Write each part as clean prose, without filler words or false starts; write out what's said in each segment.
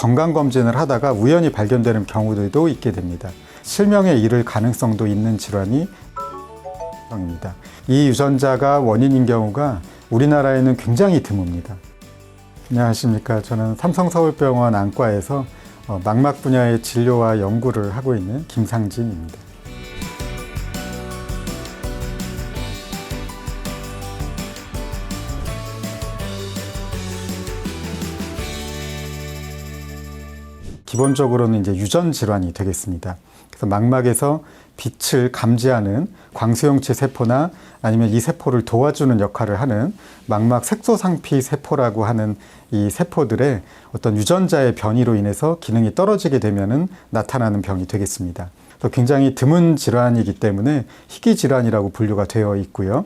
건강검진을 하다가 우연히 발견되는 경우들도 있게 됩니다. 실명에 이를 가능성도 있는 질환이 입니다. 이 유전자가 원인인 경우가 우리나라에는 굉장히 드뭅니다. 안녕하십니까. 저는 삼성서울병원 안과에서 망막 분야의 진료와 연구를 하고 있는 김상진입니다. 기본적으로는 이제 유전 질환이 되겠습니다. 그래서 망막에서 빛을 감지하는 광소형체 세포나 아니면 이 세포를 도와주는 역할을 하는 망막 색소상피 세포라고 하는 이 세포들의 어떤 유전자의 변이로 인해서 기능이 떨어지게 되면은 나타나는 병이 되겠습니다. 굉장히 드문 질환이기 때문에 희귀 질환이라고 분류가 되어 있고요.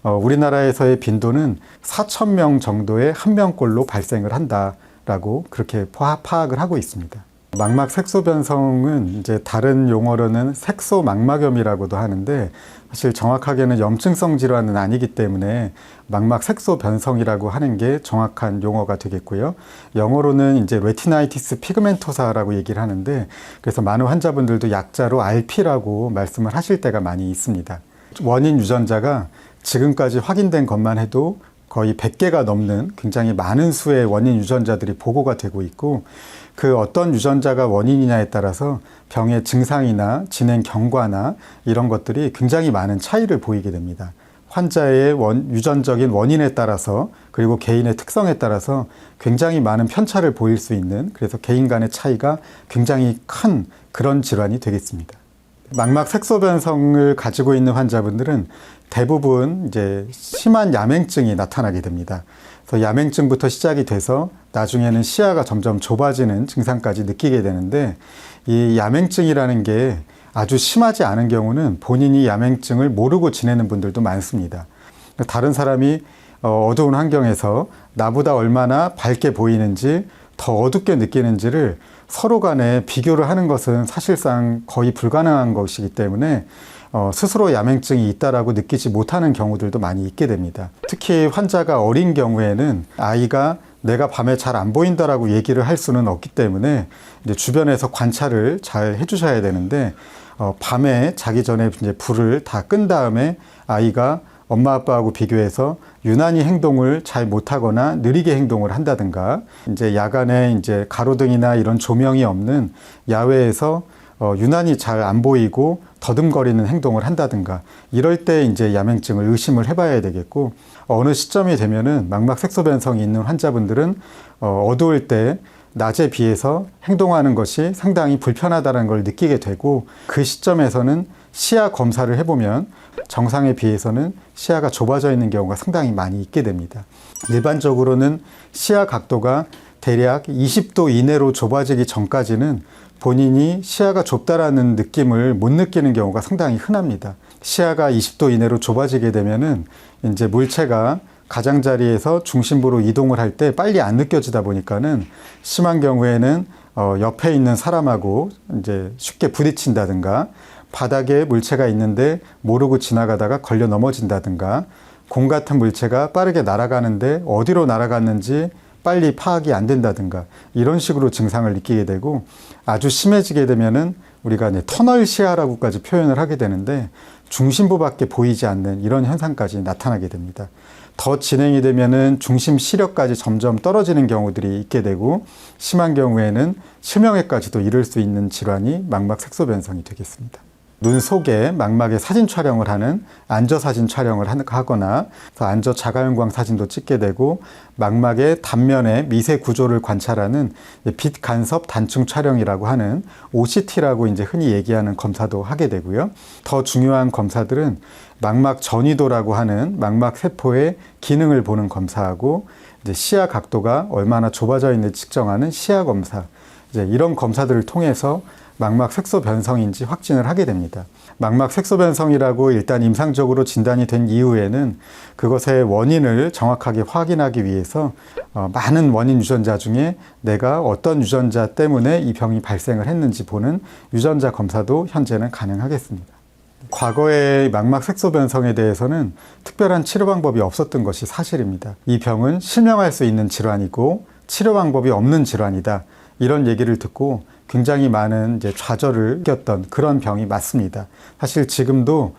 우리나라에서의 빈도는 4,000명 정도의 한 명꼴로 발생을 한다라고 그렇게 파악을 하고 있습니다. 망막 색소 변성은 이제 다른 용어로는 색소 망막염이라고도 하는데 사실 정확하게는 염증성 질환은 아니기 때문에 망막 색소 변성이라고 하는 게 정확한 용어가 되겠고요. 영어로는 이제 레티나이티스 피그멘토사라고 얘기를 하는데 그래서 많은 환자분들도 약자로 RP라고 말씀을 하실 때가 많이 있습니다. 원인 유전자가 지금까지 확인된 것만 해도 거의 100개가 넘는 굉장히 많은 수의 원인 유전자들이 보고가 되고 있고 그 어떤 유전자가 원인이냐에 따라서 병의 증상이나 진행 경과나 이런 것들이 굉장히 많은 차이를 보이게 됩니다. 환자의 유전적인 원인에 따라서 그리고 개인의 특성에 따라서 굉장히 많은 편차를 보일 수 있는 그래서 개인 간의 차이가 굉장히 큰 그런 질환이 되겠습니다. 망막 색소 변성을 가지고 있는 환자분들은 대부분 이제 심한 야맹증이 나타나게 됩니다. 그래서 야맹증부터 시작이 돼서 나중에는 시야가 점점 좁아지는 증상까지 느끼게 되는데 이 야맹증이라는 게 아주 심하지 않은 경우는 본인이 야맹증을 모르고 지내는 분들도 많습니다. 다른 사람이 어두운 환경에서 나보다 얼마나 밝게 보이는지 더 어둡게 느끼는지를 서로 간에 비교를 하는 것은 사실상 거의 불가능한 것이기 때문에 스스로 야맹증이 있다라고 느끼지 못하는 경우들도 많이 있게 됩니다. 특히 환자가 어린 경우에는 아이가 내가 밤에 잘 안 보인다라고 얘기를 할 수는 없기 때문에 이제 주변에서 관찰을 잘 해주셔야 되는데 밤에 자기 전에 이제 불을 다 끈 다음에 아이가 엄마 아빠하고 비교해서 유난히 행동을 잘 못하거나 느리게 행동을 한다든가 이제 야간에 이제 가로등이나 이런 조명이 없는 야외에서 유난히 잘 안 보이고 더듬거리는 행동을 한다든가 이럴 때 이제 야맹증을 의심을 해봐야 되겠고 어느 시점이 되면은 망막 색소 변성이 있는 환자분들은 어두울 때 낮에 비해서 행동하는 것이 상당히 불편하다는 걸 느끼게 되고 그 시점에서는 시야 검사를 해보면 정상에 비해서는 시야가 좁아져 있는 경우가 상당히 많이 있게 됩니다. 일반적으로는 시야 각도가 대략 20도 이내로 좁아지기 전까지는 본인이 시야가 좁다라는 느낌을 못 느끼는 경우가 상당히 흔합니다. 시야가 20도 이내로 좁아지게 되면은 이제 물체가 가장자리에서 중심부로 이동을 할 때 빨리 안 느껴지다 보니까는 심한 경우에는 옆에 있는 사람하고 이제 쉽게 부딪힌다든가 바닥에 물체가 있는데 모르고 지나가다가 걸려 넘어진다든가 공 같은 물체가 빠르게 날아가는데 어디로 날아갔는지 빨리 파악이 안 된다든가 이런 식으로 증상을 느끼게 되고 아주 심해지게 되면은 우리가 터널 시야라고까지 표현을 하게 되는데 중심부밖에 보이지 않는 이런 현상까지 나타나게 됩니다. 더 진행이 되면은 중심 시력까지 점점 떨어지는 경우들이 있게 되고 심한 경우에는 실명에까지도 이를 수 있는 질환이 망막 색소 변성이 되겠습니다. 눈 속에 망막에 사진 촬영을 하는 안저 사진 촬영을 하거나 안저 자가용광 사진도 찍게 되고 망막의 단면의 미세 구조를 관찰하는 빛 간섭 단층 촬영이라고 하는 OCT라고 이제 흔히 얘기하는 검사도 하게 되고요. 더 중요한 검사들은 망막 전이도라고 하는 망막 세포의 기능을 보는 검사하고 이제 시야 각도가 얼마나 좁아져 있는지 측정하는 시야 검사 이제 이런 검사들을 통해서 망막 색소 변성인지 확진을 하게 됩니다. 망막 색소 변성이라고 일단 임상적으로 진단이 된 이후에는 그것의 원인을 정확하게 확인하기 위해서 많은 원인 유전자 중에 내가 어떤 유전자 때문에 이 병이 발생을 했는지 보는 유전자 검사도 현재는 가능하겠습니다. 과거의 망막 색소 변성에 대해서는 특별한 치료 방법이 없었던 것이 사실입니다. 이 병은 실명할 수 있는 질환이고 치료 방법이 없는 질환이다. 이런 얘기를 듣고 굉장히 많은 이제 좌절을 느꼈던 그런 병이 맞습니다. 사실 지금도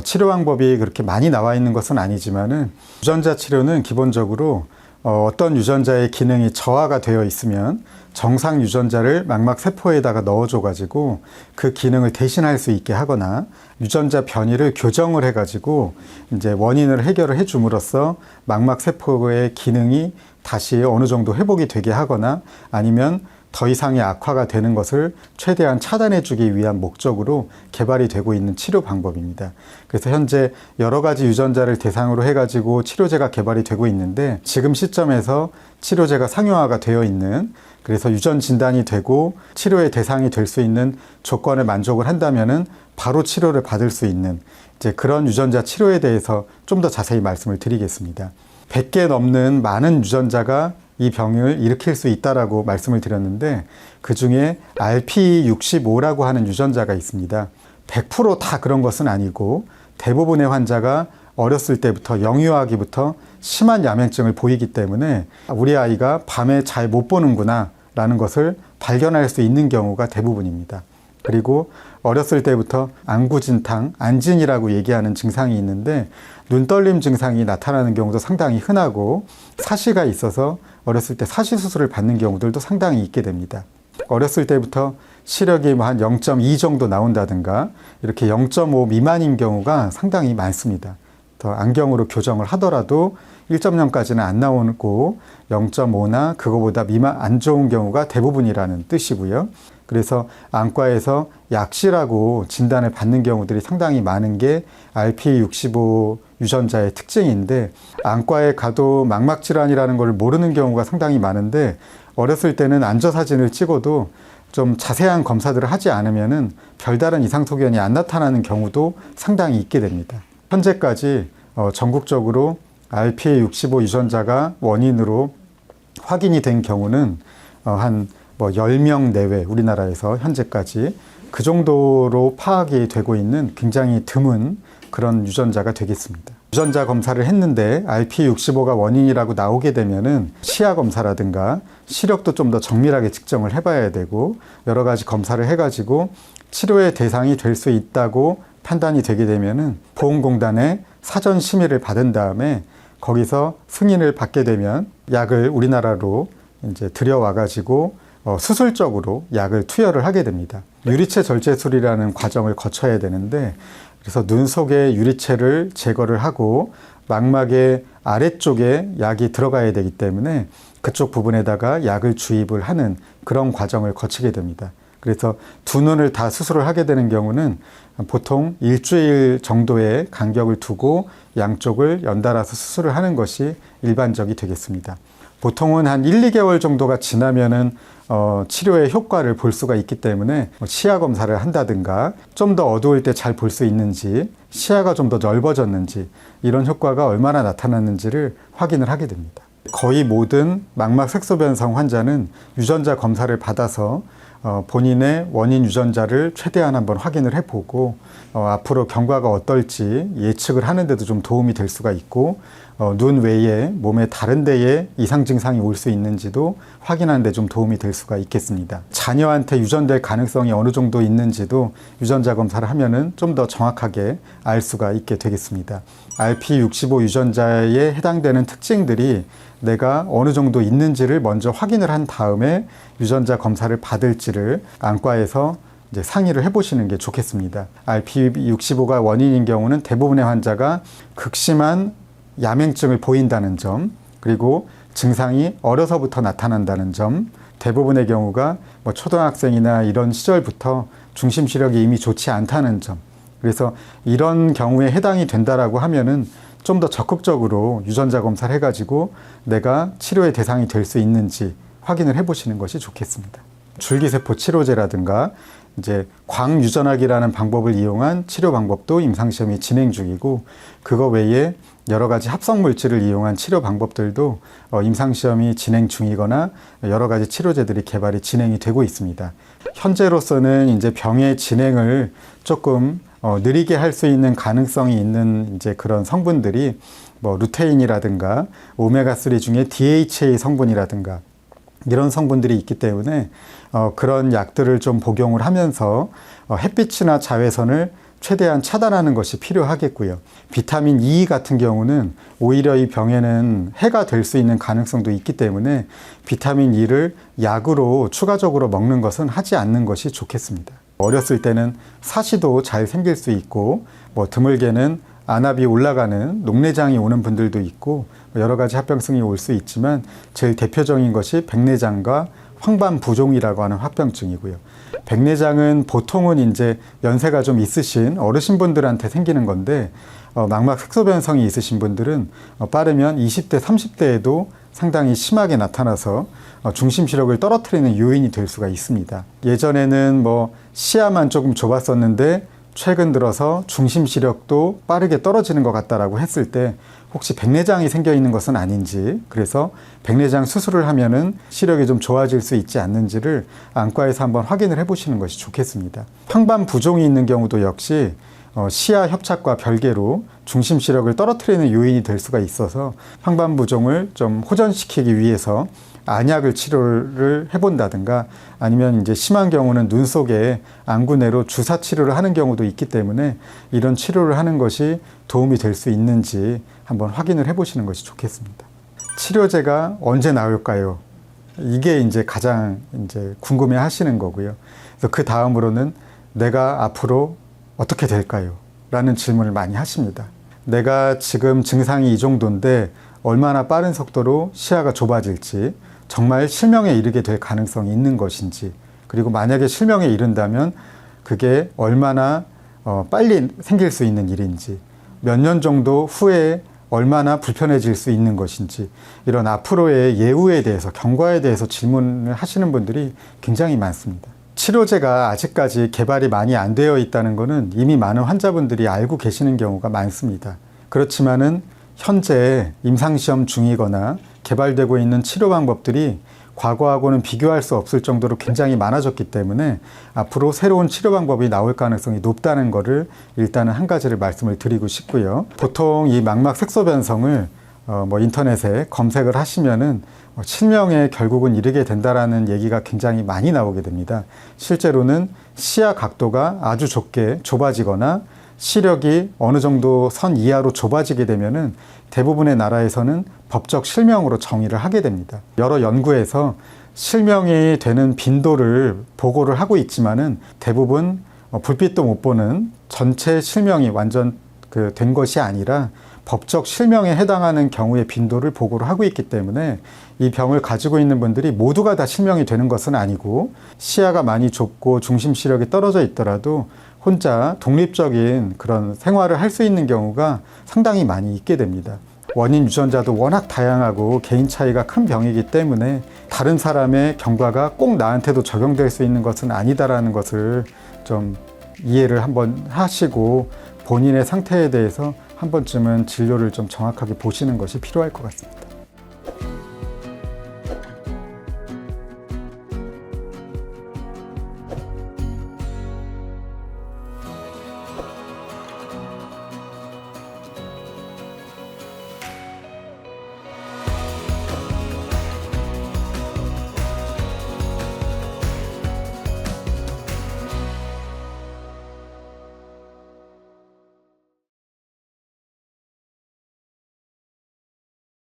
치료 방법이 그렇게 많이 나와 있는 것은 아니지만은 유전자 치료는 기본적으로 어떤 유전자의 기능이 저하가 되어 있으면 정상 유전자를 망막 세포에다가 넣어줘 가지고 그 기능을 대신할 수 있게 하거나 유전자 변이를 교정을 해 가지고 이제 원인을 해결을 해 줌으로써 망막 세포의 기능이 다시 어느 정도 회복이 되게 하거나 아니면 더 이상의 악화가 되는 것을 최대한 차단해 주기 위한 목적으로 개발이 되고 있는 치료 방법입니다. 그래서 현재 여러 가지 유전자를 대상으로 해가지고 치료제가 개발이 되고 있는데 지금 시점에서 치료제가 상용화가 되어 있는, 그래서 유전 진단이 되고 치료의 대상이 될 수 있는 조건에 만족을 한다면은 바로 치료를 받을 수 있는 이제 그런 유전자 치료에 대해서 좀 더 자세히 말씀을 드리겠습니다. 100개 넘는 많은 유전자가 이 병을 일으킬 수 있다라고 말씀을 드렸는데 그 중에 RPE65라고 하는 유전자가 있습니다. 100% 다 그런 것은 아니고 대부분의 환자가 어렸을 때부터 영유아기부터 심한 야맹증을 보이기 때문에 우리 아이가 밤에 잘 못 보는구나 라는 것을 발견할 수 있는 경우가 대부분입니다. 그리고 어렸을 때부터 안구진탕, 안진이라고 얘기하는 증상이 있는데 눈떨림 증상이 나타나는 경우도 상당히 흔하고 사시가 있어서 어렸을 때 사시 수술을 받는 경우들도 상당히 있게 됩니다. 어렸을 때부터 시력이 한 0.2 정도 나온다든가 이렇게 0.5 미만인 경우가 상당히 많습니다. 더 안경으로 교정을 하더라도 1.0까지는 안 나오고 0.5나 그거보다 안 좋은 경우가 대부분이라는 뜻이고요. 그래서 안과에서 약시라고 진단을 받는 경우들이 상당히 많은 게 RPE65 유전자의 특징인데 안과에 가도 망막질환이라는 걸 모르는 경우가 상당히 많은데 어렸을 때는 안저사진을 찍어도 좀 자세한 검사들을 하지 않으면은 별다른 이상 소견이 안 나타나는 경우도 상당히 있게 됩니다. 현재까지 전국적으로 RPE65 유전자가 원인으로 확인이 된 경우는 한 10명 내외 우리나라에서 현재까지 그 정도로 파악이 되고 있는 굉장히 드문 그런 유전자가 되겠습니다. 유전자 검사를 했는데 RPE65가 원인이라고 나오게 되면은 시야 검사라든가 시력도 좀 더 정밀하게 측정을 해봐야 되고 여러 가지 검사를 해가지고 치료의 대상이 될 수 있다고 판단이 되게 되면은 보험공단의 사전 심의를 받은 다음에 거기서 승인을 받게 되면 약을 우리나라로 이제 들여와가지고 수술적으로 약을 투여를 하게 됩니다. 유리체 절제술이라는 과정을 거쳐야 되는데 그래서 눈 속에 유리체를 제거를 하고 망막의 아래쪽에 약이 들어가야 되기 때문에 그쪽 부분에다가 약을 주입을 하는 그런 과정을 거치게 됩니다. 그래서 두 눈을 다 수술을 하게 되는 경우는 보통 일주일 정도의 간격을 두고 양쪽을 연달아서 수술을 하는 것이 일반적이 되겠습니다. 보통은 한 1, 2개월 정도가 지나면은 치료의 효과를 볼 수가 있기 때문에 시야 검사를 한다든가 좀 더 어두울 때 잘 볼 수 있는지 시야가 좀 더 넓어졌는지 이런 효과가 얼마나 나타났는지를 확인을 하게 됩니다. 거의 모든 망막 색소 변성 환자는 유전자 검사를 받아서 본인의 원인 유전자를 최대한 한번 확인을 해보고 앞으로 경과가 어떨지 예측을 하는데도 좀 도움이 될 수가 있고 눈 외에 몸의 다른 데에 이상 증상이 올 수 있는지도 확인하는 데 좀 도움이 될 수가 있겠습니다. 자녀한테 유전될 가능성이 어느 정도 있는지도 유전자 검사를 하면은 좀 더 정확하게 알 수가 있게 되겠습니다. RPE65 유전자에 해당되는 특징들이 내가 어느 정도 있는지를 먼저 확인을 한 다음에 유전자 검사를 받을지를 안과에서 이제 상의를 해보시는 게 좋겠습니다. RPE65가 원인인 경우는 대부분의 환자가 극심한 야맹증을 보인다는 점, 그리고 증상이 어려서부터 나타난다는 점, 대부분의 경우가 초등학생이나 이런 시절부터 중심 시력이 이미 좋지 않다는 점, 그래서 이런 경우에 해당이 된다라고 하면은 좀 더 적극적으로 유전자 검사를 해가지고 내가 치료의 대상이 될 수 있는지 확인을 해보시는 것이 좋겠습니다. 줄기세포 치료제라든가 이제 광유전학이라는 방법을 이용한 치료 방법도 임상시험이 진행 중이고 그거 외에 여러 가지 합성 물질을 이용한 치료 방법들도 임상시험이 진행 중이거나 여러 가지 치료제들이 개발이 진행이 되고 있습니다. 현재로서는 이제 병의 진행을 조금 느리게 할 수 있는 가능성이 있는 이제 그런 성분들이 루테인이라든가 오메가3 중에 DHA 성분이라든가 이런 성분들이 있기 때문에 그런 약들을 좀 복용을 하면서 햇빛이나 자외선을 최대한 차단하는 것이 필요하겠고요. 비타민 E 같은 경우는 오히려 이 병에는 해가 될 수 있는 가능성도 있기 때문에 비타민 E를 약으로 추가적으로 먹는 것은 하지 않는 것이 좋겠습니다. 어렸을 때는 사시도 잘 생길 수 있고 드물게는 안압이 올라가는 녹내장이 오는 분들도 있고 여러 가지 합병증이 올 수 있지만 제일 대표적인 것이 백내장과 황반부종이라고 하는 합병증이고요. 백내장은 보통은 이제 연세가 좀 있으신 어르신분들한테 생기는 건데 망막 색소 변성이 있으신 분들은 빠르면 20대, 30대에도 상당히 심하게 나타나서 중심 시력을 떨어뜨리는 요인이 될 수가 있습니다. 예전에는 시야만 조금 좁았었는데 최근 들어서 중심 시력도 빠르게 떨어지는 것 같다라고 했을 때 혹시 백내장이 생겨 있는 것은 아닌지, 그래서 백내장 수술을 하면은 시력이 좀 좋아질 수 있지 않는지를 안과에서 한번 확인을 해보시는 것이 좋겠습니다. 황반 부종이 있는 경우도 역시 시야 협착과 별개로 중심 시력을 떨어뜨리는 요인이 될 수가 있어서 황반 부종을 좀 호전시키기 위해서 안약을 치료를 해본다든가 아니면 이제 심한 경우는 눈 속에 안구내로 주사 치료를 하는 경우도 있기 때문에 이런 치료를 하는 것이 도움이 될 수 있는지 한번 확인을 해보시는 것이 좋겠습니다. 치료제가 언제 나올까요? 이게 이제 가장 이제 궁금해 하시는 거고요. 그래서 그 다음으로는 내가 앞으로 어떻게 될까요? 라는 질문을 많이 하십니다. 내가 지금 증상이 이 정도인데 얼마나 빠른 속도로 시야가 좁아질지, 정말 실명에 이르게 될 가능성이 있는 것인지, 그리고 만약에 실명에 이른다면 그게 얼마나 빨리 생길 수 있는 일인지, 몇 년 정도 후에 얼마나 불편해질 수 있는 것인지, 이런 앞으로의 예후에 대해서, 경과에 대해서 질문을 하시는 분들이 굉장히 많습니다. 치료제가 아직까지 개발이 많이 안 되어 있다는 것은 이미 많은 환자분들이 알고 계시는 경우가 많습니다. 그렇지만은 현재 임상시험 중이거나 개발되고 있는 치료 방법들이 과거하고는 비교할 수 없을 정도로 굉장히 많아졌기 때문에 앞으로 새로운 치료 방법이 나올 가능성이 높다는 것을 일단은 한 가지를 말씀을 드리고 싶고요. 보통 이 망막 색소 변성을 인터넷에 검색을 하시면은 실명에 결국은 이르게 된다라는 얘기가 굉장히 많이 나오게 됩니다. 실제로는 시야 각도가 아주 좁아지거나 시력이 어느 정도 선 이하로 좁아지게 되면은 대부분의 나라에서는 법적 실명으로 정의를 하게 됩니다. 여러 연구에서 실명이 되는 빈도를 보고를 하고 있지만은 대부분 불빛도 못 보는 전체 실명이 완전 된 것이 아니라 법적 실명에 해당하는 경우의 빈도를 보고를 하고 있기 때문에 이 병을 가지고 있는 분들이 모두가 다 실명이 되는 것은 아니고 시야가 많이 좁고 중심 시력이 떨어져 있더라도 혼자 독립적인 그런 생활을 할 수 있는 경우가 상당히 많이 있게 됩니다. 원인 유전자도 워낙 다양하고 개인 차이가 큰 병이기 때문에 다른 사람의 경과가 꼭 나한테도 적용될 수 있는 것은 아니다라는 것을 좀 이해를 한번 하시고 본인의 상태에 대해서 한 번쯤은 진료를 좀 정확하게 보시는 것이 필요할 것 같습니다.